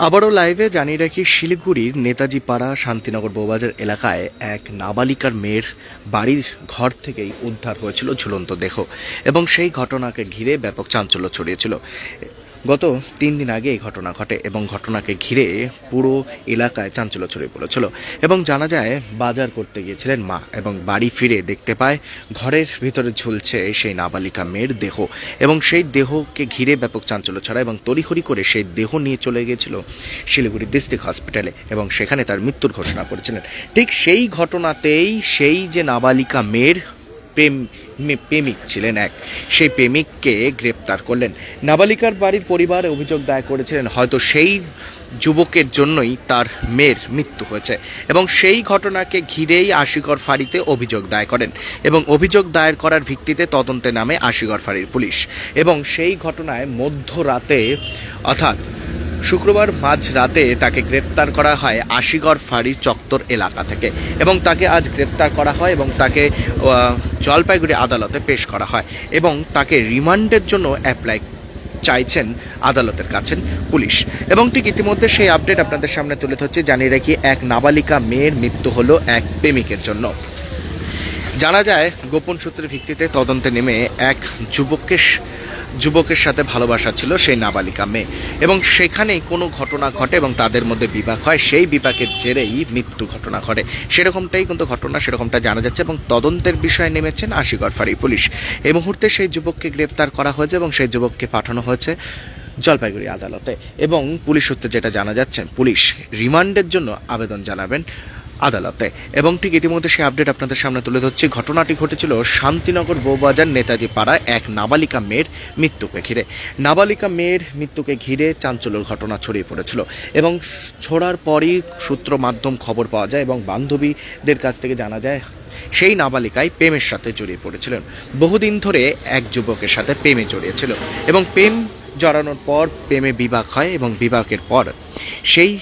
আবারও লাইভে জানিয়ে রাখি, শিলিগুড়ির নেতাজি পাড়া শান্তিনগর বউবাজার এলাকায় এক নাবালিকার মেয়ের বাড়ির ঘর থেকেই উদ্ধার হয়েছিল ঝুলন্ত দেহ এবং সেই ঘটনাকে ঘিরে ব্যাপক চাঞ্চল্য ছড়িয়েছিল। গত 3 দিন আগে এই ঘটনা ঘটে এবং ঘটনাকে ঘিরে পুরো এলাকায় চাঞ্চল্য ছড়িয়ে পড়েছিল এবং জানা যায় বাজার করতে গিয়েছিলেন মা এবং বাড়ি ফিরে দেখতে পায় ঘরের ভিতরে ঝুলছে সেই নাবালিকা মেয়ের দেহ এবং সেই দেহকে ঘিরে ব্যাপক চাঞ্চল্য ছড়ায় এবং তড়িঘড়ি করে সেই দেহ নিয়ে চলে গিয়েছিল শিলিগুড়ি ডিস্ট্রিক্ট হসপিটালে এবং সেখানে তার মৃত্যুর ঘোষণা করেছিলেন। ঠিক সেই ঘটনাতেই সেই যে নাবালিকা মেয়ের প্রেমিক ছিলেন সেই প্রেমিককে গ্রেপ্তার করলেন। নাবালিকার বাড়ির পরিবার অভিযোগ দায়ের করেছিলেন হয়তো সেই যুবকের জন্যই তার মেয়ের মৃত্যু হয়েছে এবং সেই ঘটনাকে ঘিরেই আশিগড় ফাঁড়িতে অভিযোগ দায়ের করেন এবং অভিযোগ দায়ের করার ভিত্তিতে তদন্তে নামে আশিগড় ফাঁড়ির পুলিশ এবং সেই ঘটনায় মধ্যরাতে অর্থাৎ শুক্রবার মাঝরাতে তাকে গ্রেপ্তার করা হয় আশিগড় ফাঁড়ির চত্বর এলাকা থেকে এবং তাকে আজ গ্রেপ্তার করা হয় এবং তাকে জলপাইগুড়ি আদালতে পেশ করা হয় এবং তাকে রিমান্ডের জন্য অ্যাপ্লাই চাইছেন আদালতের কাছে পুলিশ। এবং ঠিক ইতিমধ্যে সেই আপডেট আপনাদের সামনে তুলে ধরছি। জানিয়ে রাখি, এক নাবালিকা মেয়ের মৃত্যু হলো এক প্রেমিকের জন্য। জানা যায় গোপন সূত্রের ভিত্তিতে তদন্তে নেমে এক যুবকের সাথে ভালোবাসা ছিল সেই নাবালিকা মেয়ে এবং সেখানেই কোনো ঘটনা ঘটে এবং তাদের মধ্যে বিবাদ হয়। সেই বিবাদের জেরেই মৃত্যু ঘটনা ঘটে, সেরকমটাই কিন্তু ঘটনা, সেরকমটা জানা যাচ্ছে এবং তদন্তের বিষয়ে নেমেছেন আশিগড় ফাঁড়ি পুলিশ। এই মুহূর্তে সেই যুবককে গ্রেপ্তার করা হয়েছে এবং সেই যুবককে পাঠানো হয়েছে জলপাইগুড়ি আদালতে এবং পুলিশ সূত্রে যেটা জানা যাচ্ছে, পুলিশ রিমান্ডের জন্য আবেদন জানাবেন আদালতে। এবং ঠিক ইতিমধ্যে সেই আপডেট আপনাদের সামনে তুলে ধরছি। ঘটনাটি ঘটেছিল শান্তিনগর বউবাজার নেতাজি পাড়ায় এক নাবালিকা মেয়ের মৃত্যুকে ঘিরে। নাবালিকা মেয়ের মৃত্যুকে ঘিরে চাঞ্চল্যের ঘটনা ছড়িয়ে পড়েছিল এবং ছড়ার পরই সূত্র মাধ্যম খবর পাওয়া যায় এবং বান্ধবীদের কাছ থেকে জানা যায় সেই নাবালিকায় প্রেমের সাথে জড়িয়ে পড়েছিলেন। বহুদিন ধরে এক যুবকের সাথে প্রেমে জড়িয়েছিল এবং প্রেম জড়ানোর পর প্রেমে বিবাহ হয় এবং বিবাহের পর সেই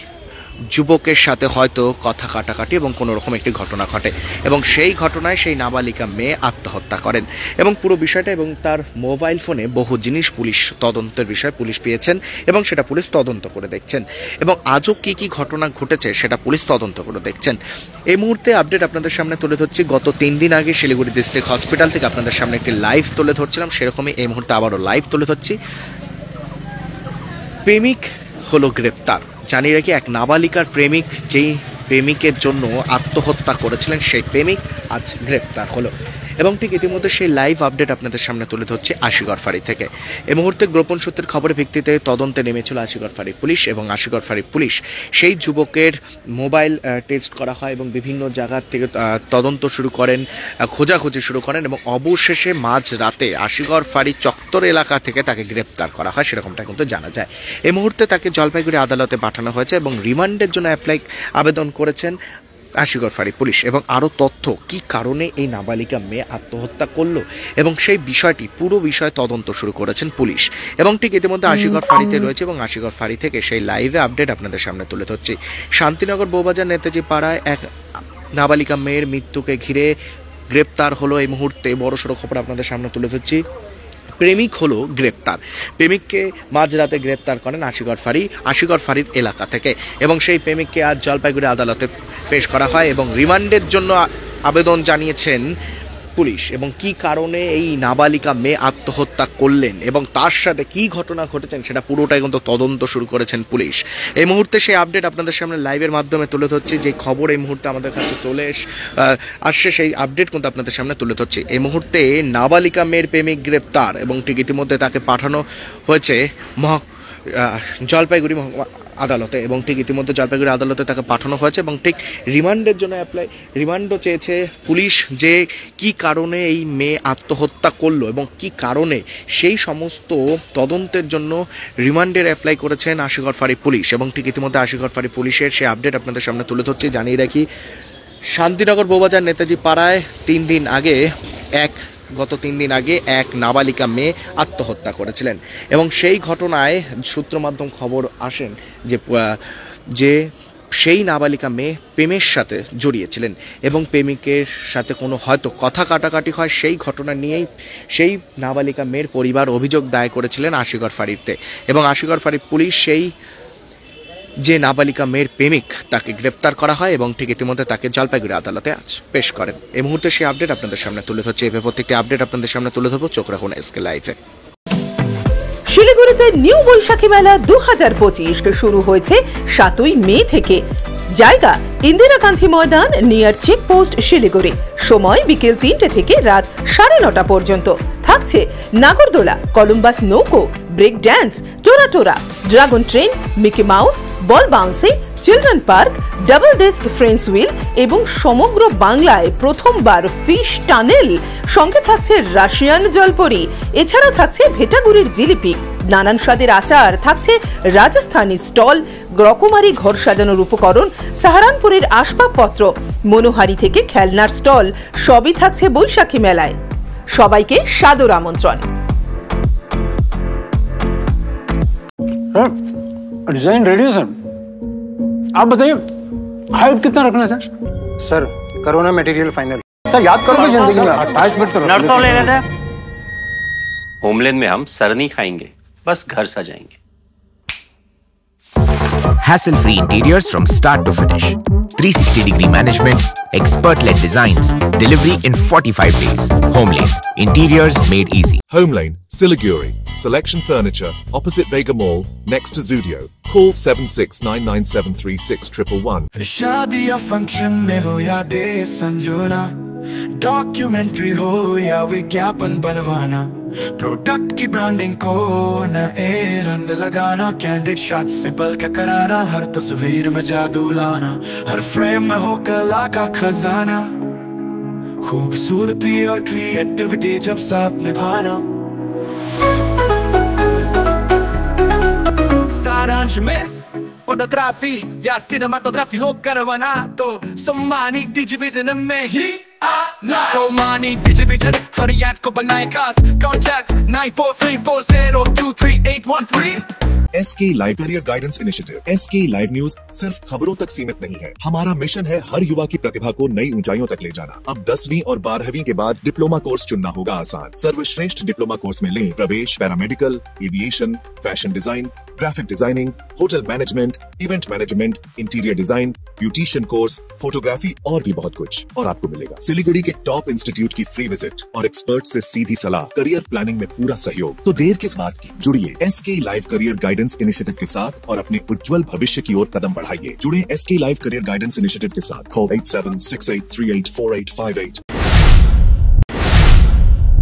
যুবকের সাথে হয়তো কথা কাটাকাটি এবং কোনো রকম একটি ঘটনা ঘটে এবং সেই ঘটনায় সেই নাবালিকা মেয়ে আত্মহত্যা করেন এবং পুরো বিষয়টা এবং তার মোবাইল ফোনে বহু জিনিস পুলিশ তদন্তের বিষয় পুলিশ পেয়েছেন এবং সেটা পুলিশ তদন্ত করে দেখছেন এবং আজও কি কি ঘটনা ঘটেছে সেটা পুলিশ তদন্ত করে দেখছেন। এই মুহূর্তে আপডেট আপনাদের সামনে তুলে ধরছি। গত 3 দিন আগে শিলিগুড়ি ডিস্ট্রিক্ট হসপিটাল থেকে আপনাদের সামনে একটি লাইভ তুলে ধরছিলাম, সেরকমই এই মুহূর্তে আবারও লাইভ তুলে ধরছি। প্রেমিক হলো গ্রেপ্তার। জানিয়ে রাখি, এক নাবালিকার প্রেমিক যেই প্রেমিকের জন্য আত্মহত্যা করেছিলেন সেই প্রেমিক আজ গ্রেপ্তার হলো এবং ঠিক ইতিমধ্যে সেই লাইভ আপডেট আপনাদের সামনে তুলে ধরছে আশিগড় ফাঁড়ি থেকে। এই মুহূর্তে গোপন সূত্রের খবরের ভিত্তিতে তদন্তে নেমেছিল আশিগড় ফাঁড়ি পুলিশ এবং আশিগড় ফাঁড়ি পুলিশ সেই যুবকের মোবাইল টেস্ট করা হয় এবং বিভিন্ন জায়গা থেকে তদন্ত শুরু করেন, খোঁজাখুঁজি শুরু করেন এবং অবশেষে মাঝরাতে আশিগড় ফাঁড়ি চত্বর এলাকা থেকে তাকে গ্রেপ্তার করা হয়, সেরকমটা কিন্তু জানা যায়। এই মুহূর্তে তাকে জলপাইগুড়ি আদালতে পাঠানো হয়েছে এবং রিমান্ডের জন্য আবেদন করেছেন আশিগড় ফাঁড়ি পুলিশ এবং আরও তথ্য কি কারণে এই নাবালিকা মেয়ে আত্মহত্যা করলো এবং সেই বিষয়টি পুরো বিষয় তদন্ত শুরু করেছেন পুলিশ এবং ঠিক ইতিমধ্যে আশিগড় ফাঁড়িতে রয়েছে এবং আশিগড় ফাঁড়ি থেকে সেই লাইভে আপডেট আপনাদের সামনে তুলে ধরছি। শান্তিনগর বউবাজার নেতাজি পাড়ায় এক নাবালিকা মেয়ের মৃত্যুকে ঘিরে গ্রেপ্তার হলো এই মুহূর্তে বড়সড় খবর আপনাদের সামনে তুলে ধরছি। প্রেমিক হলো গ্রেপ্তার। প্রেমিককে মাঝরাতে গ্রেপ্তার করেন আশিগড় ফাঁড়ির এলাকা থেকে এবং সেই প্রেমিককে আজ জলপাইগুড়ি আদালতে পেশ করা হয় এবং রিমান্ডের জন্য আবেদন জানিয়েছেন পুলিশ এবং কি কারণে এই নাবালিকা মেয়ে আত্মহত্যা করলেন এবং তার সাথে কি ঘটনা ঘটেছেন সেটা পুরোটাই কিন্তু তদন্ত শুরু করেছেন পুলিশ। এই মুহূর্তে সেই আপডেট আপনাদের সামনে লাইভের মাধ্যমে তুলে ধরছি। যে খবর এই মুহূর্তে আমাদের কাছে চলে আসছে সেই আপডেট কিন্তু আপনাদের সামনে তুলে ধরছি। এই মুহূর্তে নাবালিকা মেয়ের প্রেমিক গ্রেপ্তার এবং ঠিক ইতিমধ্যে তাকে পাঠানো হয়েছে জলপাইগুড়ি আদালতে এবং ঠিক ইতিমধ্যে জলপাইগুড়ি আদালতে তাকে পাঠানো হয়েছে এবং ঠিক রিমান্ডের জন্য রিমান্ডও চেয়েছে পুলিশ যে কি কারণে এই মেয়ে আত্মহত্যা করলো এবং কি কারণে সেই সমস্ত তদন্তের জন্য রিমান্ডের অ্যাপ্লাই করেছেন আশিগড় ফাঁড়ি পুলিশ এবং ঠিক ইতিমধ্যে আশিগড় ফাঁড়ি পুলিশের সেই আপডেট আপনাদের সামনে তুলে ধরছি। জানিয়ে রাখি, শান্তিনগর বউবাজার নেতাজি পাড়ায় গত 3 দিন আগে এক নাবালিকা মেয়ে আত্মহত্যা করেছিলেন এবং সেই ঘটনায় সূত্র মাধ্যম খবর আসেন যে সেই নাবালিকা মেয়ে প্রেমের সাথে জড়িয়েছিলেন এবং প্রেমিকের সাথে কোনো হয়তো কথা কাটাকাটি হয়, সেই ঘটনা নিয়েই সেই নাবালিকা মেয়ের পরিবার অভিযোগ দায়ের করেছিলেন আশিগড় ফাঁড়িতে এবং আশিগড় ফাঁড়ি পুলিশ সেই যে নাবালিকা মেয়ের প্রেমিক তাকে গ্রেপ্তার করা হয় এবং ঠিক ইতিমধ্যে তাকে জলপাইগুড়ি আদালতে আজ পেশ করেন। এই মুহূর্তে সেই আপডেট আপনাদের সামনে তুলে ধরছে। এভাবে প্রত্যেকটি আপডেট আপনাদের সামনে তুলে ধরবো, চোখ রাখুন এসকে লাইভে। শিলিগুড়িতে নিউ বৈশাখী মেলা 2025 শুরু হয়েছে 7ই মে থেকে। জায়গা ইন্দিরা গান্ধী ময়দান, নিয়ার চেকপোস্ট, শিলিগুড়ি। সময় বিকেল 3টে থেকে রাত 9:30 পর্যন্ত। থাকছে নাগরদোলা, কলম্বাস নৌকো, ব্রেক ড্যান্স, টোরা, dragon train, Mickey Mouse, ball bouncing, children park, double desk ফ্রেন্স হুইল এবং সমগ্র বাংলায় প্রথমবার ফিশ টানেল। সঙ্গে থাকছে রাশিয়ান জলপরি। এছাড়াও থাকছে ভেটাগুড়ির জিলিপি, নানান স্বাদের আচার, থাকছে রাজস্থানী স্টল, রকমারি ঘর সাজানোর উপকরণ, সাহারানপুরের আসবাবপত্র, মনোহারি থেকে খেলনার স্টল, সবই থাকছে বৈশাখী মেলায়। সবাইকে সাদর আমন্ত্রণ। डिजाइन रेडी है सर, आप बताइए हाइट कितना रखना है सर करो ना मटेरियल फाइनल। सर याद करो कि जिंदगी में अटैचमेंट तो नर्सों ले लेते हैं। होमलैंड में हम सर नहीं खाएंगे, बस घर सजाएंगे। Hassle-free interiors from start to finish. 360-degree management, expert-led designs, delivery in 45 days. Homelane, interiors made easy. Homelane, Siliguri. Selection Furniture, opposite Vega Mall, next to Zudio. Call 7699736111. शादी या फंक्शन में हो या डे संजोना, डॉक्यूमेंट्री हो या विज्ञापन बनवाना, product की ब्रांडिंग को नए रंग लगाना, कैंडिड शॉट से पल के कराना, हर तस्वीर में जादू लाना, हर फ्रेम में हो कला का खजाना, खूबसूरती और क्रिएटिविटी जब साथ निभाना। सारांश में फोटोग्राफी या सिनेमाटोग्राफी हो करवाना तो सोमानी डिजिविजन में ही आना। सोमानी डिजिविजन हर याद को बनाए खास। Contact 9434023813। SK live career guidance initiative. SK live news सिर्फ खबरों तक सीमित नहीं है। हमारा मिशन है हर युवा की प्रतिभा को नई ऊंचाइयों तक ले जाना। अब 10वीं और 12वीं के बाद डिप्लोमा कोर्स चुनना होगा आसान। सर्वश्रेष्ठ डिप्लोमा कोर्स में लें प्रवेश paramedical, aviation, fashion design, graphic designing, hotel management, event management, interior design, beautician course, photography और भी बहुत कुछ। और आपको मिलेगा सिलीगुड़ी के टॉप इंस्टीट्यूट की फ्री विजिट और एक्सपर्ट से सीधी सलाह, करियर प्लानिंग में पूरा सहयोग। तो देर किस बात की, जुड़िए SK live career guidance initiative के साथ और अपने उज्जवल भविष्य की ओर कदम बढ़ाइए। जुड़े SK live career guidance initiative के साथ। कॉल 8768384858।